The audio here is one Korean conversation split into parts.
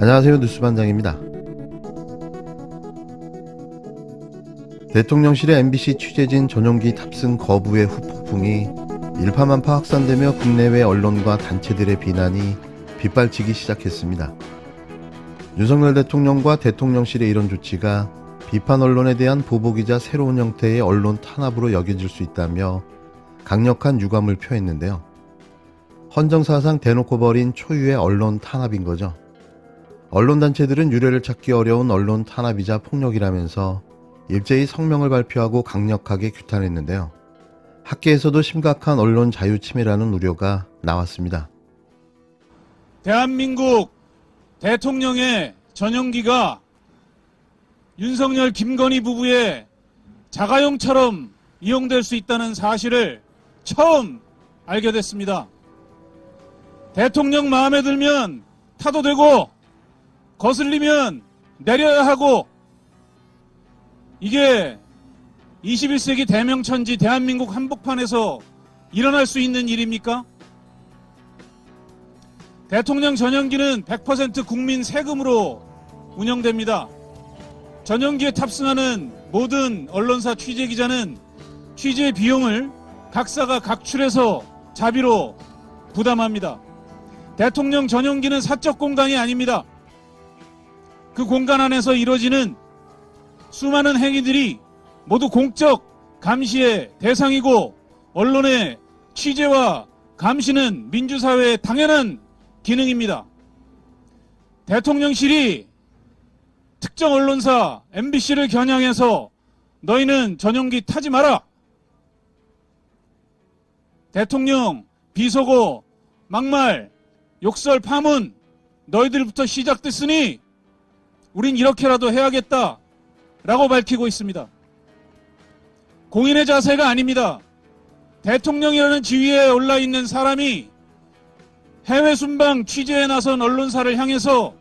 안녕하세요. 뉴스반장입니다. 대통령실의 MBC 취재진 전용기 탑승 거부의 후폭풍이 일파만파 확산되며 국내외 언론과 단체들의 비난이 빗발치기 시작했습니다. 윤석열 대통령과 대통령실의 이런 조치가 비판 언론에 대한 보복이자 새로운 형태의 언론 탄압으로 여겨질 수 있다며 강력한 유감을 표했는데요. 헌정사상 대놓고 벌인 초유의 언론 탄압인 거죠. 언론단체들은 유례를 찾기 어려운 언론 탄압이자 폭력이라면서 일제히 성명을 발표하고 강력하게 규탄했는데요. 학계에서도 심각한 언론 자유 침해라는 우려가 나왔습니다. 대한민국 대통령의 전용기가 윤석열 김건희 부부의 자가용처럼 이용될 수 있다는 사실을 처음 알게 됐습니다. 대통령 마음에 들면 타도 되고 거슬리면 내려야 하고, 이게 21세기 대명천지 대한민국 한복판에서 일어날 수 있는 일입니까? 대통령 전용기는 100% 국민 세금으로 운영됩니다. 전용기에 탑승하는 모든 언론사 취재기자는 취재 비용을 각사가 각출해서 자비로 부담합니다. 대통령 전용기는 사적 공간이 아닙니다. 그 공간 안에서 이루어지는 수많은 행위들이 모두 공적 감시의 대상이고, 언론의 취재와 감시는 민주사회의 당연한 기능입니다. 대통령실이 특정 언론사 MBC를 겨냥해서 너희는 전용기 타지 마라, 대통령 비속어, 막말, 욕설, 파문 너희들부터 시작됐으니 우린 이렇게라도 해야겠다 라고 밝히고 있습니다. 공인의 자세가 아닙니다. 대통령이라는 지위에 올라있는 사람이 해외 순방 취재에 나선 언론사를 향해서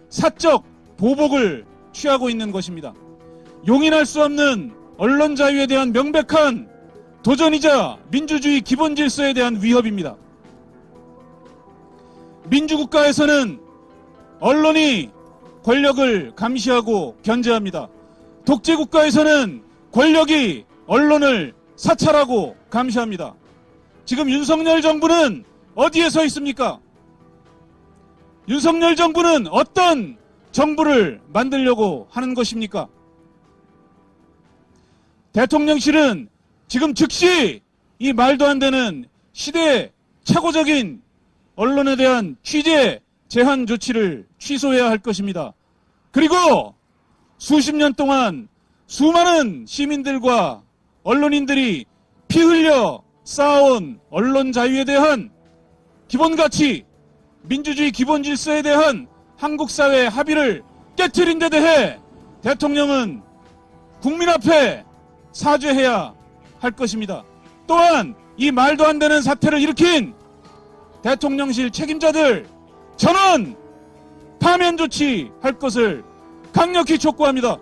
사적 보복을 취하고 있는 것입니다. 용인할 수 없는 언론 자유에 대한 명백한 도전이자 민주주의 기본 질서에 대한 위협입니다. 민주국가에서는 언론이 권력을 감시하고 견제합니다. 독재국가에서는 권력이 언론을 사찰하고 감시합니다. 지금 윤석열 정부는 어디에 서 있습니까? 윤석열 정부는 어떤 정부를 만들려고 하는 것입니까? 대통령실은 지금 즉시 이 말도 안 되는 시대착오적인 언론에 대한 취재 제한 조치를 취소해야 할 것입니다. 그리고 수십 년 동안 수많은 시민들과 언론인들이 피 흘려 쌓아온 언론 자유에 대한 기본 가치, 민주주의 기본 질서에 대한 한국 사회의 합의를 깨트린 데 대해 대통령은 국민 앞에 사죄해야 할 것입니다. 또한 이 말도 안 되는 사태를 일으킨 대통령실 책임자들 전원 파면 조치할 것을 강력히 촉구합니다.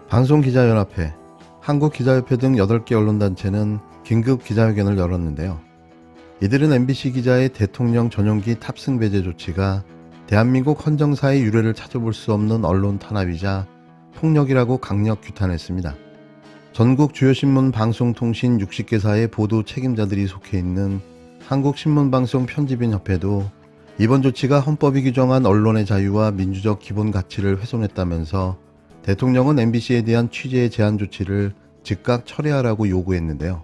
방송기자연합회, 한국기자협회 등 8개 언론단체는 긴급 기자회견을 열었는데요. 이들은 MBC 기자의 대통령 전용기 탑승 배제 조치가 대한민국 헌정사의 유례를 찾아볼 수 없는 언론 탄압이자 폭력이라고 강력 규탄했습니다. 전국 주요 신문 방송통신 60개사의 보도 책임자들이 속해 있는 한국신문방송 편집인협회도 이번 조치가 헌법이 규정한 언론의 자유와 민주적 기본 가치를 훼손했다면서 대통령은 MBC에 대한 취재 제한 조치를 즉각 철회하라고 요구했는데요.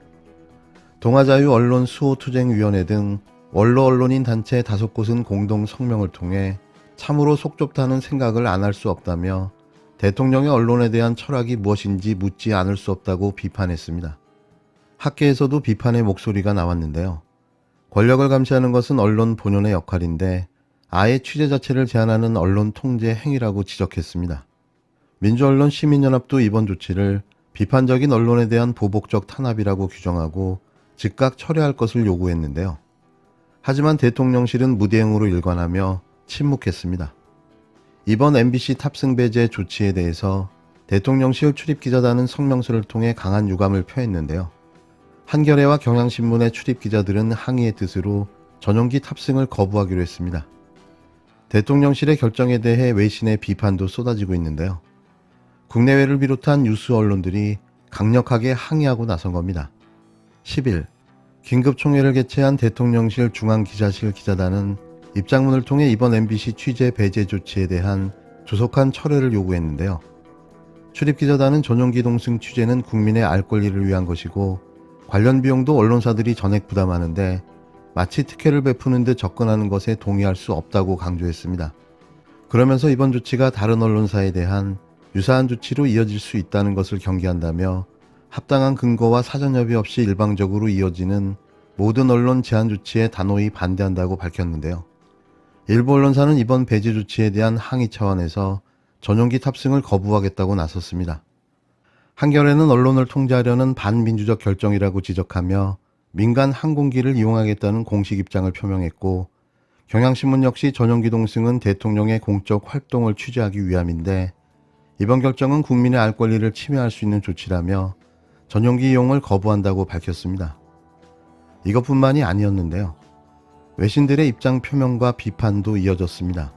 동아자유언론수호투쟁위원회 등 원로 언론인 단체 5곳은 공동 성명을 통해 참으로 속 좁다는 생각을 안 할 수 없다며 대통령의 언론에 대한 철학이 무엇인지 묻지 않을 수 없다고 비판했습니다. 학계에서도 비판의 목소리가 나왔는데요. 권력을 감시하는 것은 언론 본연의 역할인데 아예 취재 자체를 제한하는 언론 통제 행위라고 지적했습니다. 민주언론 시민연합도 이번 조치를 비판적인 언론에 대한 보복적 탄압이라고 규정하고 즉각 철회할 것을 요구했는데요. 하지만 대통령실은 무대응으로 일관하며 침묵했습니다. 이번 MBC 탑승 배제 조치에 대해서 대통령실 출입기자단은 성명서를 통해 강한 유감을 표했는데요. 한겨레와 경향신문의 출입기자들은 항의의 뜻으로 전용기 탑승을 거부하기로 했습니다. 대통령실의 결정에 대해 외신의 비판도 쏟아지고 있는데요. 국내외를 비롯한 유수 언론들이 강력하게 항의하고 나선 겁니다. 10일 긴급총회를 개최한 대통령실 중앙기자실 기자단은 입장문을 통해 이번 MBC 취재 배제 조치에 대한 조속한 철회를 요구했는데요. 출입기자단은 전용기 동승 취재는 국민의 알 권리를 위한 것이고 관련 비용도 언론사들이 전액 부담하는데 마치 특혜를 베푸는 듯 접근하는 것에 동의할 수 없다고 강조했습니다. 그러면서 이번 조치가 다른 언론사에 대한 유사한 조치로 이어질 수 있다는 것을 경계한다며 합당한 근거와 사전협의 없이 일방적으로 이어지는 모든 언론 제한 조치에 단호히 반대한다고 밝혔는데요. 일부 언론사는 이번 배제 조치에 대한 항의 차원에서 전용기 탑승을 거부하겠다고 나섰습니다. 한겨레는 언론을 통제하려는 반민주적 결정이라고 지적하며 민간 항공기를 이용하겠다는 공식 입장을 표명했고, 경향신문 역시 전용기 동승은 대통령의 공적 활동을 취재하기 위함인데 이번 결정은 국민의 알 권리를 침해할 수 있는 조치라며 전용기 이용을 거부한다고 밝혔습니다. 이것뿐만이 아니었는데요. 외신들의 입장 표명과 비판도 이어졌습니다.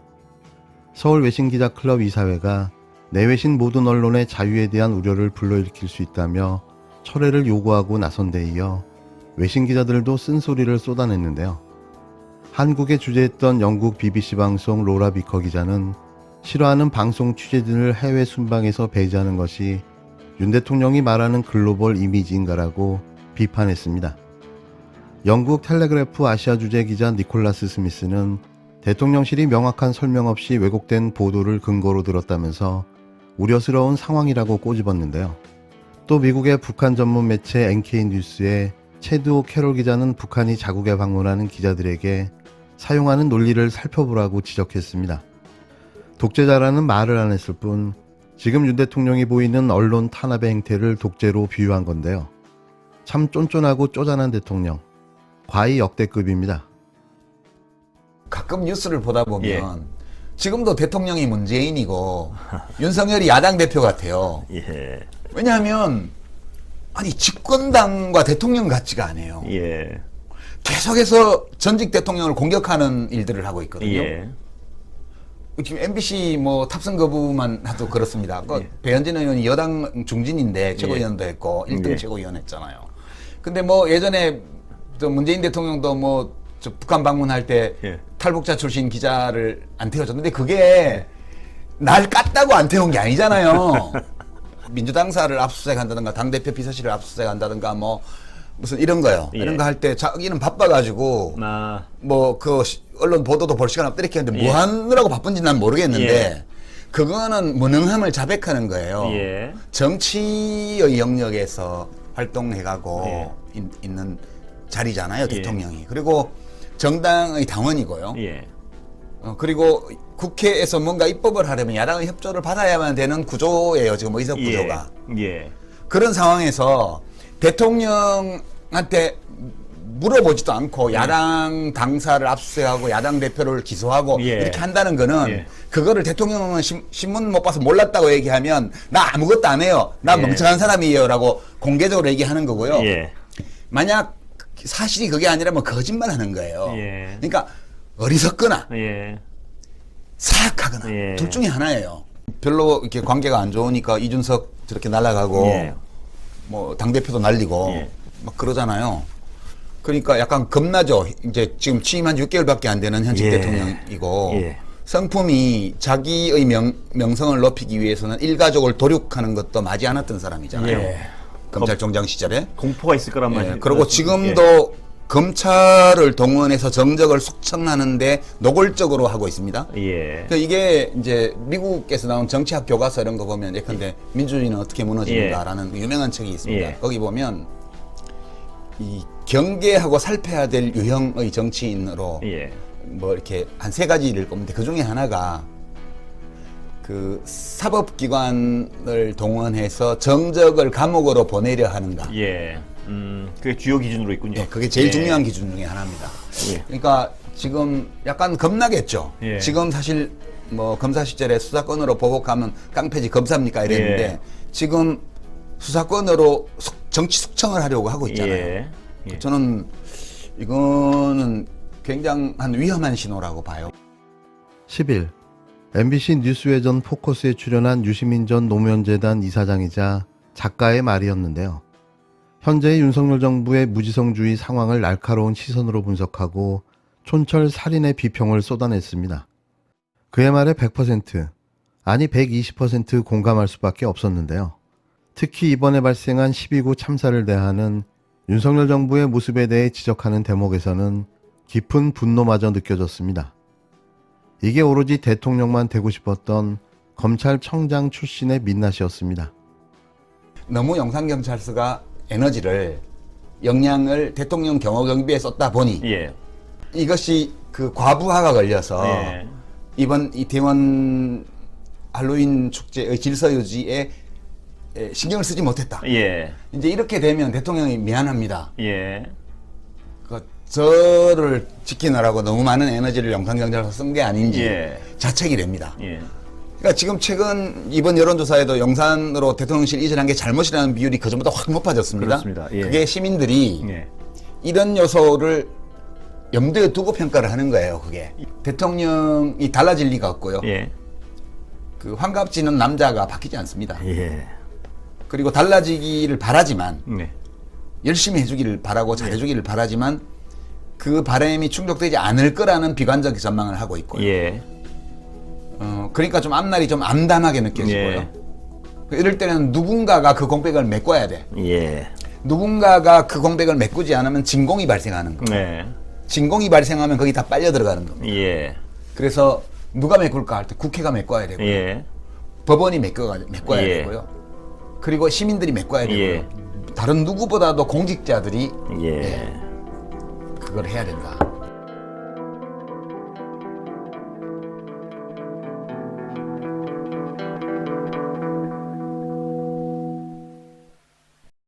서울 외신기자클럽 이사회가 내외신 모든 언론의 자유에 대한 우려를 불러일으킬 수 있다며 철회를 요구하고 나선 데 이어 외신기자들도 쓴소리를 쏟아냈는데요. 한국에 주재했던 영국 BBC 방송 로라 비커 기자는 싫어하는 방송 취재진을 해외 순방에서 배제하는 것이 윤 대통령이 말하는 글로벌 이미지인가라고 비판했습니다. 영국 텔레그래프 아시아 주재 기자 니콜라스 스미스는 대통령실이 명확한 설명 없이 왜곡된 보도를 근거로 들었다면서 우려스러운 상황이라고 꼬집었는데요. 또 미국의 북한 전문 매체 NK 뉴스의 체드오 캐롤 기자는 북한이 자국에 방문하는 기자들에게 사용하는 논리를 살펴보라고 지적했습니다. 독재자라는 말을 안 했을 뿐 지금 윤 대통령이 보이는 언론 탄압의 행태를 독재로 비유한 건데요. 참 쫀쫀하고 쪼잔한 대통령, 과히 역대급입니다. 가끔 뉴스를 보다 보면 지금도 대통령이 문재인이고 윤석열이 야당 대표 같아요. 왜냐하면 아니 집권당과 대통령 같지가 않아요. 계속해서 전직 대통령을 공격하는 일들을 하고 있거든요. 지금 MBC 뭐 탑승 거부만 해도 그렇습니다. 배현진 의원이 여당 중진인데 최고위원도 했고 1등 최고위원 했잖아요. 근데 뭐 예전에 또 문재인 대통령도 뭐 저 북한 방문할 때 탈북자 출신 기자를 안 태워줬는데 그게 날 깠다고 안 태운 게 아니잖아요. 민주당사를 압수수색한다든가 당대표 비서실을 압수수색한다든가 뭐 무슨 이런 거요. 이런 거 할 때 자기는 바빠가지고 뭐 그 언론 보도도 볼 시간 없다 이렇게 했는데 뭐 하느라고 바쁜지 난 모르겠는데 그거는 무능함을 자백하는 거예요. 정치의 영역에서 활동해가고 있는 자리잖아요, 대통령이. 그리고 정당의 당원이고요. 그리고 국회에서 뭔가 입법을 하려면 야당의 협조를 받아야만 되는 구조예요, 지금 의석 구조가. 그런 상황에서 대통령한테 물어보지도 않고 야당 당사를 압수수색하고 야당 대표를 기소하고 이렇게 한다는 거는 그거를 대통령은 신문 못 봐서 몰랐다고 얘기하면 나 아무것도 안 해요. 나 멍청한 사람이에요 라고 공개적으로 얘기하는 거고요. 만약 사실이 그게 아니라면 거짓말하는 거예요. 그러니까 어리석거나 사악하거나 둘 중에 하나예요. 별로 이렇게 관계가 안 좋으니까 이준석 저렇게 날아가고 뭐 당대표도 날리고 막 그러잖아요. 그러니까 약간 겁나죠. 이제 지금 취임한 지 6개월밖에 안 되는 현직 대통령이고 성품이 자기의 명성을 높이기 위해서는 일가족을 도륙하는 것도 마지 않았던 사람이잖아요. 검찰총장 시절에. 공포가 있을 거란 말이에요. 그리고 지금도 검찰을 동원해서 정적을 숙청하는데 노골적으로 하고 있습니다. 그러니까 이게 이제 미국에서 나온 정치학 교과서 이런 거 보면 예컨대 민주주의는 어떻게 무너지는가라는 유명한 책이 있습니다. 거기 보면 이 경계하고 살펴야 될 유형의 정치인으로 뭐 이렇게 한 3가지를 꼽는데 그 중에 하나가 그 사법기관을 동원해서 정적을 감옥으로 보내려 하는가. 그게 주요 기준으로 있군요. 그게 제일 중요한 기준 중에 하나입니다. 그러니까 지금 약간 겁나겠죠. 지금 사실 뭐 검사 시절에 수사권으로 보복하면 깡패지 검사입니까 이랬는데 지금 수사권으로 정치 숙청을 하려고 하고 있잖아요. 저는 이거는 굉장한 위험한 신호라고 봐요. 10일 MBC 뉴스외전 포커스에 출연한 유시민 전 노무현재단 이사장이자 작가의 말이었는데요. 현재의 윤석열 정부의 무지성주의 상황을 날카로운 시선으로 분석하고 촌철 살인의 비평을 쏟아냈습니다. 그의 말에 100%, 아니 120% 공감할 수밖에 없었는데요. 특히 이번에 발생한 12구 참사를 대하는 윤석열 정부의 모습에 대해 지적하는 대목에서는 깊은 분노마저 느껴졌습니다. 이게 오로지 대통령만 되고 싶었던 검찰청장 출신의 민낯이었습니다. 너무 영상경찰서가 에너지를 역량을 대통령 경호 경비에 썼다 보니 예. 이것이 그 과부하가 걸려서 예. 이번 이태원 할로윈 축제의 질서 유지에 신경을 쓰지 못했다. 예. 이제 이렇게 되면 대통령이 미안합니다. 예. 그 저를 지키느라고 너무 많은 에너지를 영상경찰서 쓴 게 아닌지 예. 자책이 됩니다. 예. 그러니까 지금 최근 이번 여론조사에도 영산으로 대통령실 이전한 게 잘못이라는 비율이 그전보다 확 높아졌습니다. 그렇습니다. 예. 그게 시민들이 예. 이런 요소를 염두에 두고 평가를 하는 거예요. 그게 대통령이 달라질 리가 없고요. 예. 그 환갑지는 남자가 바뀌지 않습니다. 예. 그리고 달라지기를 바라지만 네. 열심히 해주기를 바라고 잘해주기를 바라지만 그 바람이 충족되지 않을 거라는 비관적 전망을 하고 있고요. 예. 그러니까 좀 앞날이 좀 암담하게 느껴지고요. 예. 이럴 때는 누군가가 그 공백을 메꿔야 돼. 예. 누군가가 그 공백을 메꾸지 않으면 진공이 발생하는 거예요. 네. 진공이 발생하면 거기 다 빨려 들어가는 겁니다. 예. 그래서 누가 메꿀까 할 때 국회가 메꿔야 되고요. 예. 법원이 메꿔야 예. 되고요. 그리고 시민들이 메꿔야 되고요. 예. 다른 누구보다도 공직자들이 예. 그걸 해야 된다.